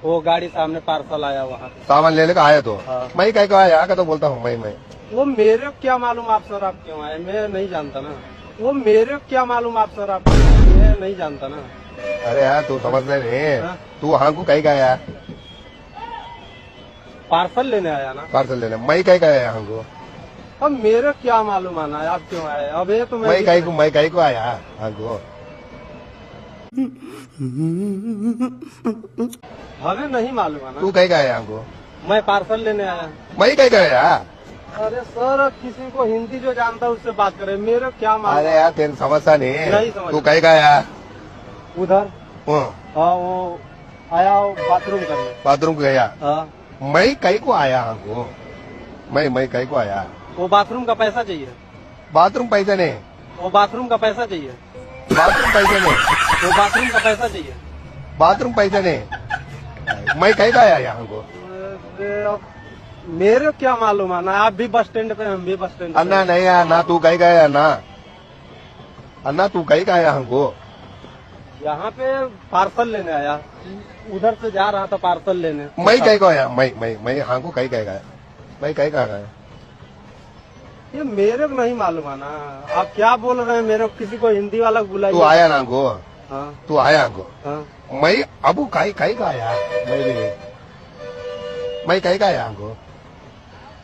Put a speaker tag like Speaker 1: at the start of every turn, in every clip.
Speaker 1: वो गाड़ी सामने पार्सल आया वहाँ।
Speaker 2: सामान लेने का आया तो
Speaker 1: हाँ।
Speaker 2: मैं कहीं का आया का तो बोलता हूँ मैं
Speaker 1: वो मेरे को क्या मालूम आप सर आप क्यों आए, मैं नहीं जानता ना। वो मेरे को क्या मालूम आप सर आप, मैं नहीं जानता ना।
Speaker 2: अरे यार तू समझ नहीं
Speaker 1: हाँ?
Speaker 2: तू वहाँ को कहीं का आया
Speaker 1: पार्सल लेने आया ना।
Speaker 2: पार्सल लेने मैं कहीं का आया यहाँ को
Speaker 1: अब मेरे को क्या मालूम आना है आप क्यों आए, अब ये तो
Speaker 2: मैं कहीं को आया यहाँ को
Speaker 1: हमें नहीं मालूम आना।
Speaker 2: तू कहीं का आया यहाँ को
Speaker 1: मैं पार्सल लेने आया।
Speaker 2: मैं कहीं का आया
Speaker 1: अरे सर किसी को हिंदी जो जानता है उससे बात करे, मेरे को क्या मालूम।
Speaker 2: अरे यार तेरे समझता
Speaker 1: नहीं
Speaker 2: नहीं
Speaker 1: समझ।
Speaker 2: तू कहीं का आया
Speaker 1: उधर
Speaker 2: हाँ,
Speaker 1: हाँ वो आया बाथरूम करने।
Speaker 2: बाथरूम गया
Speaker 1: हाँ
Speaker 2: मैं कहीं को आया यहाँ को मैं कहीं को आया
Speaker 1: वो बाथरूम का पैसा चाहिए।
Speaker 2: बाथरूम पैसे नहीं
Speaker 1: वो बाथरूम का पैसा चाहिए।
Speaker 2: बाथरूम पैसे नहीं
Speaker 1: वो बाथरूम का पैसा चाहिए।
Speaker 2: बाथरूम पैसे नहीं मैं कहीं का आया यहाँ को
Speaker 1: अरे, अब मेरे को क्या मालूम आना, आप भी बस स्टैंड पे हम भी बस स्टैंड पे।
Speaker 2: अन्ना नहीं आया ना तू कहीं का आया ना अन्ना तू कहीं का आया हमको
Speaker 1: यहाँ पे पार्सल लेने आया, उधर से जा रहा था पार्सल लेने।
Speaker 2: मैं कहीं को आया मैं यहाँ को कहीं का आया मैं कहीं का आया
Speaker 1: ये मेरे को नहीं मालूम आना, आप क्या बोल रहे हैं, मेरे को किसी को हिंदी वाला बुलाइए।
Speaker 2: तू आया ना हमको
Speaker 1: हाँ
Speaker 2: तू आया हमको
Speaker 1: हाँ।
Speaker 2: मैं अब कहीं कहीं का आया मैं कहीं का आया हमको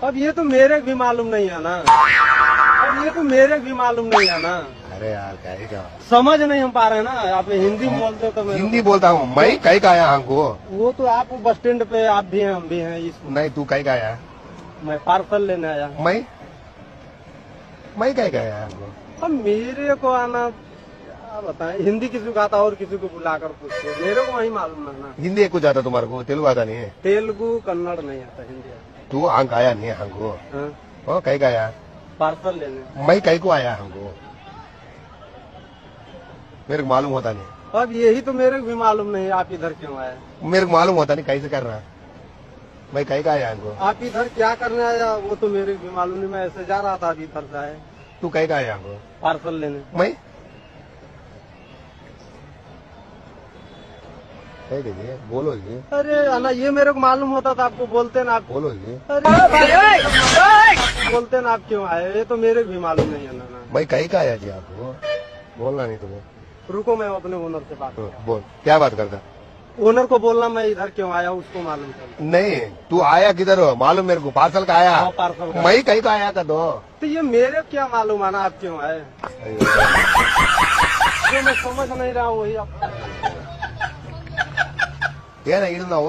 Speaker 1: अब ये तो मेरे को भी मालूम नहीं है ना, अब ये तो मेरे को भी मालूम नहीं है ना।
Speaker 2: अरे यार कहीं का
Speaker 1: समझ नहीं हम पा रहे ना, आप हिंदी बोलते हो तो मेरे
Speaker 2: हिंदी बोलता हूँ मैं कहीं का आया हमको
Speaker 1: वो तो आप बस स्टैंड पे आप भी हैं हम भी हैं, इस
Speaker 2: नहीं तू कहीं का आया
Speaker 1: मैं पार्सल लेने आया।
Speaker 2: मैं कहीं का आया हमको
Speaker 1: अब मेरे को आना क्या बताएं, हिंदी किसी को आता और किसी को बुलाकर पूछते, मेरे को वही मालूम ना।
Speaker 2: हिंदी कुछ आता तुम्हारे को तेलुगु आता नहीं है
Speaker 1: तेलुगु कन्नड़ नहीं आता, हिंदी आता।
Speaker 2: तू अंक आया नहीं है हमको
Speaker 1: हाँ?
Speaker 2: ओ कहीं का आया
Speaker 1: पार्सल लेने।
Speaker 2: मैं कहीं को आया हमको मेरे को मालूम होता नहीं
Speaker 1: अब यही तो मेरे को भी मालूम नहीं आप इधर क्यों आए,
Speaker 2: मेरे को मालूम होता नहीं कैसे कर रहा मैं कहीं का आया हमको
Speaker 1: आप इधर क्या करने आया वो तो मेरे को भी मालूम नहीं, मैं ऐसे जा रहा था अभी इधर से आए
Speaker 2: तू कहीं का आया हमको
Speaker 1: पार्सल लेने।
Speaker 2: मैं कहीं दीजिए बोलो जी
Speaker 1: अरे अना ये मेरे को मालूम होता था आपको बोलते ना आप,
Speaker 2: बोलो जी
Speaker 1: अरे बोलते ना आप क्यों आए, ये तो मेरे को भी मालूम नहीं है ना।
Speaker 2: मैं कहीं का आया जी आपको बोलना नहीं तुम्हें
Speaker 1: रुको मैं अपने ओनर से बात
Speaker 2: बोल क्या बात करता
Speaker 1: ओनर को बोलना मैं इधर क्यों आया उसको मालूम चल।
Speaker 2: नहीं तू आया किधर हो मालूम मेरे को पार्सल का आया
Speaker 1: हाँ, पार्सल का।
Speaker 2: मैं कहीं का आया था
Speaker 1: तो ये मेरे को क्या मालूम आना आप क्यों आए, जो मैं समझ नहीं रहा हूँ वही आप।
Speaker 2: ಏನ ಇಲ್ಲ ನಾವು